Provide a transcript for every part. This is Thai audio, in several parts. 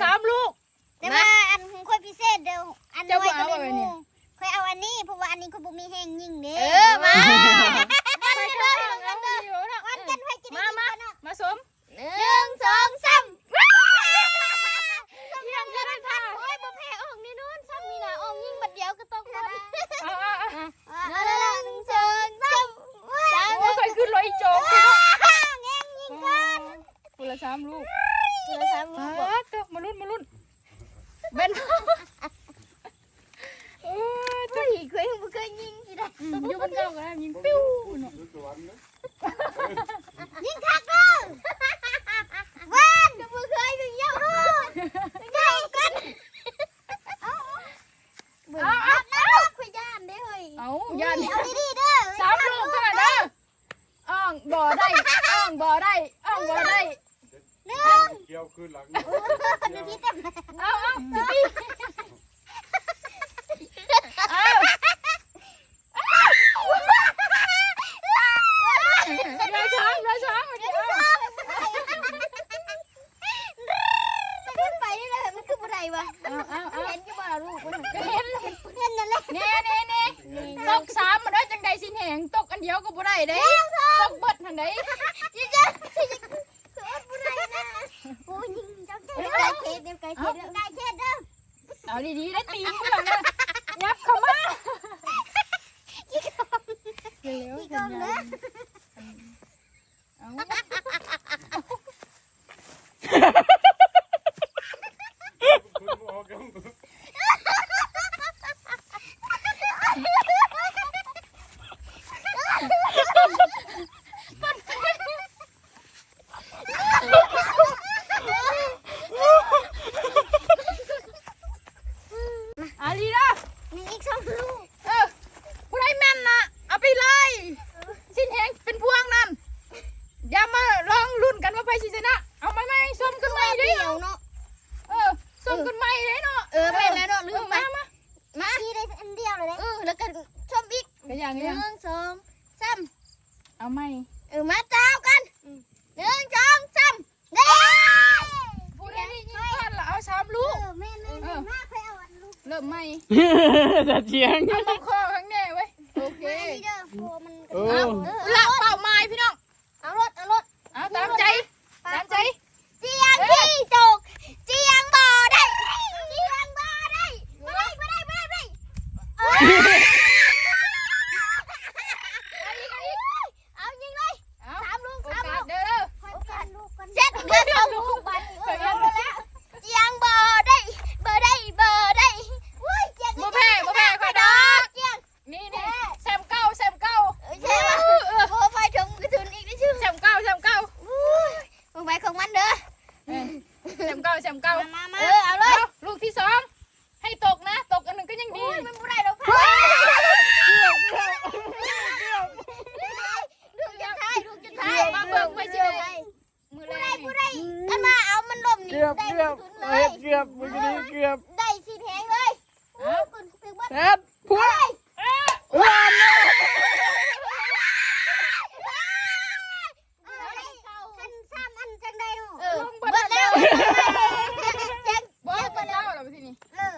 3ลูกแต่ว่าอันค่อยพิเศษเด้ออันน้อยก็เลยงูค่อยเอาอันนี้เพราะว่าอันนี้เขาบ่มีแห้งยิ่งเด้มาวันกันให้กินมาสม1 2 3ยังจะได้ทานโอ้ยบ่แพ้ออกนี่นู่นซ้ำมีน่ะออกยิ่งบัดเดียวก็ต้องบ่1 2 3โอ้ยไปขึ้นรถอีโจกแง่งยิงกัน คนละ3ลูกมาลุ้นเบนเฮ้ยเคยยิงสิได้อยู่บนเก้ากันยิงปิ้วยิงคักเด้อว่านก็บ่เคยยิงเยอะเด้อเจ้ากันคุยย่านเด้เฮ้ยเอาย่านเอาดีๆเด้อ3ลูกเท่านั้นเด้ออ่องบ่ได้เกี่ยวขึ้นหลังดูที่เต็มเอาพี่ร้อยช้างไปนี่เลยมันคืออะไรวะเห็นกี่บ่ลูกเห็นนั่นแหละนี่ตก3มาได้จังใดสิแหงตกอันเดียวก็บ่ได้เด้ตกเบิดทันใดจิจ๊ะคือบ่ได้นะโอ้ยิงจังไก่เข็ดเด้อเอาดีๆได้ตีนเพื่อนนะยับเข้ามาเร็วๆกันเด้อลีนะมีอีก2ลูกผู้ใดแม่นนะเอาไปเลยสิ้นแหงเป็นพวงนั่นอย่ามาลองลุ้นกันว่าไปสิชนะเอาไหมส้มกันไหมดิเนาะส้มกันไหมเลยเนาะแม่นแล้วเนาะลืมมาที่ได้อันเดียวเลยแล้วก็ส้มอีกก็อย่างนี้1 2 3เอาไหมมาเจ้ากัน1 2 3เด้ผู้ใดยิงก่อนละเอา3ลูกแม่มาค่อยเอาอันลูกเริ่มไหมจะเจียงเอามาข้อข้างแน่เว้ยโอเคละเป่าไม้พี่น้องเอารถตามใจเจียงที่จกเจียงบ่ได้เอายิงเลย3ลูกเด้อเสร็จเด้อ2ลูกบัดนี้เอาแล้วเจียงบ่ได้อุ้ยเจียงบ่แพ้ค่อยดอกนี่แซมเก้าใช่ป่ะโอ้ไฟชงกระสุนอีกได้ชื่อแซมเก้ามึงไปของมันเด้อแซมเก้ามาเอาเลยลูกที่2ให้ตกนะตกอันนึงก็ยังดีมันบ่ได้ดอกค่ะลูกจะท้ายมาเบิ่งไปสิมือแรกบ่ได้กันมาเอามันล่มนี่ได้เกือบมือนี้เกือบได้สิแพงเลยแซ่บผัวหวานเลยฉัน3อันจังได้เนาะเบิดแล้ว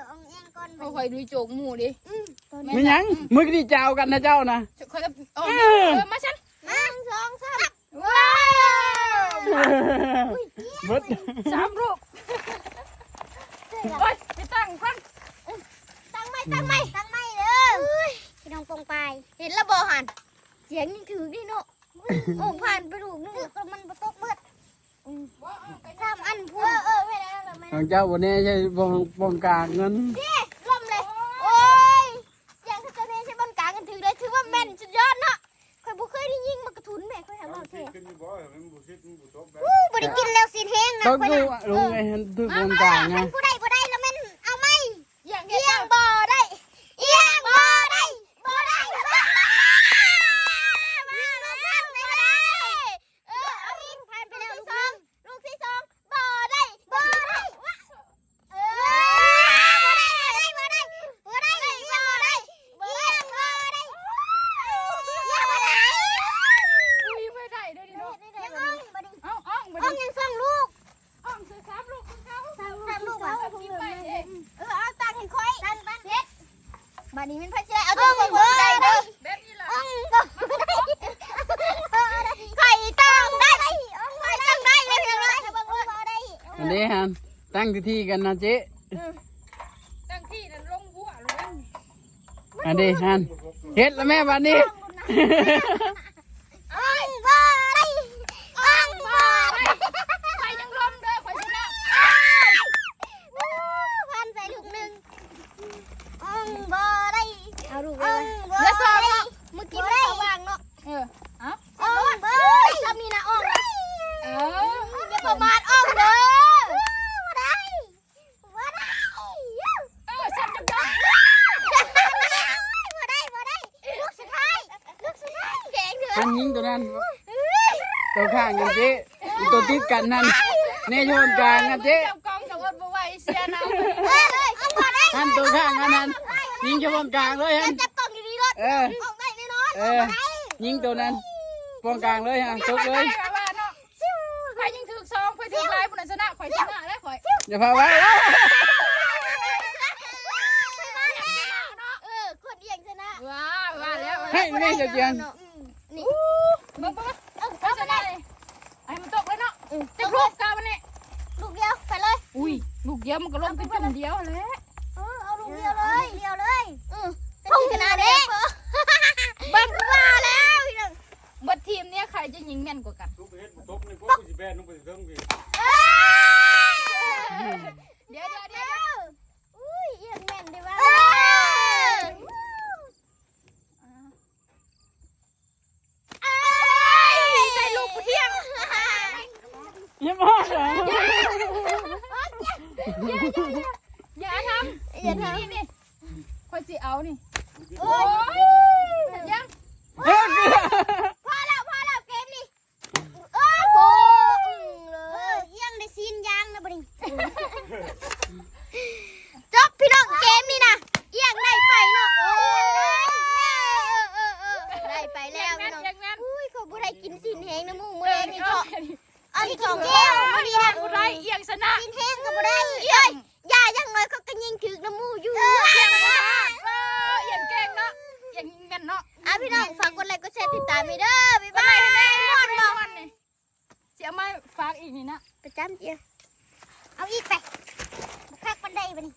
เอาเองก่อน คอยดูโจกหมูดิ ไม่ยังมือดีเจ้ากันนะเจ้านะคอยมาฉัน1 2 3ว้าวเบิด3ลูกไปตั้งพันตั้งไม่เด้อพี่น้องปงไปเห็นแล้วบ่หันเสียงยังถือดิเนาะโอ้ผ่านไปลูกนึงแล้วมันบ่ตกเบิด3อันพวกไม่ได้แล้วแม่ของเจ้าวันนี้ใช่บงกลางเงินล่มเลยโอ้ยอย่างถ้าเจ้าเนี่ยใช่บนกลางกันถือเลยถือว่าแม่นสุดยอดเนาะค่อยบ่เคยได้ยิงมากระทุนแม่ค่อยถามว่าเท่บ่ได้กินแล้วสิแห้งนะค่อยดูลุงไอ้ถือบงกลางไงผู้ใดแล้วแม่นเอาไหมเอียงบ่ได้เอียงบ่ได้มาแล้วเอาอีกผ่านไปแล้วลูกที่2บ่ได้ นี้มันพัชได้เอาตัวคนบ่ได้เด้อ แบบนี้ล่ะ ไข่ตั้งได้ไข่ตั้งได้เลยเพียงไรบ่ได้ อันนี้ฮะตั้งที่กันนะเจ๊ ตั้งที่นั่นลงหัวเลย อันนี้ฮะเฮ็ดแล้วแม่บัดนี้ บ่ได้ ไปยังลมเด้อข่อยชนะ พันใส่ลูกหนึ่งบ่ได้เอาลูกเลย เหลือสองเนาะ เมื่อกี้ไม่วางเนาะ เออเอ้า บ่ได้ทำนี่นะอ่องนะ เออ อย่าประมาทอ่องเด้อบ่ได้ฉันจะยอม บ่ได้ลูกสุดท้ายเก่งเถ ท่านยิงตัวนั้นตัวข้างกันเจ๊ตัวติดกันนั่นแน่โยนกลางนะเจ๊ เจ้ากองกับอดบ่ไหวเสียน้ำ บ่ได้ ท่านตัวข้างนั้นยิงเฉพาะกลางเลยฮะ จับกล่องดีๆรถ เออ ออกได้แน่นอน ยิงตัวนั้นปองกลางเลยฮะตกเลย ข่อยยังถือซองข่อยถือลายบุญชนะข่อยชนะแล้วข่อย อย่าพาไว้ คนเอียงชนะ ว่าแล้ว ให้แม่เจียน นี่ เบิ่งข่อยชนะเลยไอ้มันตกแล้วเนาะจะครบกันวันนี้ ลูกเดียวไปเลย อุ้ยลูกเดียวมันก็ลงเป็นคนเดียวแหละ เอาลูกเดียวเลยพุ่งชนะเด้บังว่าแล้วพี่น้อง บัดทีมเนี้ยใครจะยิงแม่นกว่ากัน ลูกเฮ็ดบ่ตกนี่พวกกูสิแบนลงไปเทิงพี่ เดี๋ยว อุ้ยเอียงแม่นดีว่าใส่ลูกเที่ยง อย่ามาเหรอ อย่าทำนี่ข่อยสิเอานี่ โอ้ย ยัง เฮ้ย พอแล้วเกมนี้โอ้โหเลยเอียงได้ซีนยางนะบ่ดิจบพี่น้องเกมนี้นะเอียงได้ไปเนาะได้ไปแล้วพี่น้อง ยังแม่น อุ้ยเขาบ่ได้กินซีนแห้งนะมูมื้อแรงนี่เถาะอันนี้ของแก้วบ่ดีนะ ไรเอียงชนะ ซีนแห้งก็บ่ได้เอ้ยอย่ายังน้อยเขาก็ยิงถึกน้ำมูอยู่ เอียงแกงเนาะเอียงแม่นเนาะ พี่น้องฝากกดไลค์กดแชร์ติดตามมีเด้อบ๊ายบายมอนบ่ นี่เสียมาฝากอีกนี่นะ ประจำเจียเอาอีกไปคักบันไดบัดนี้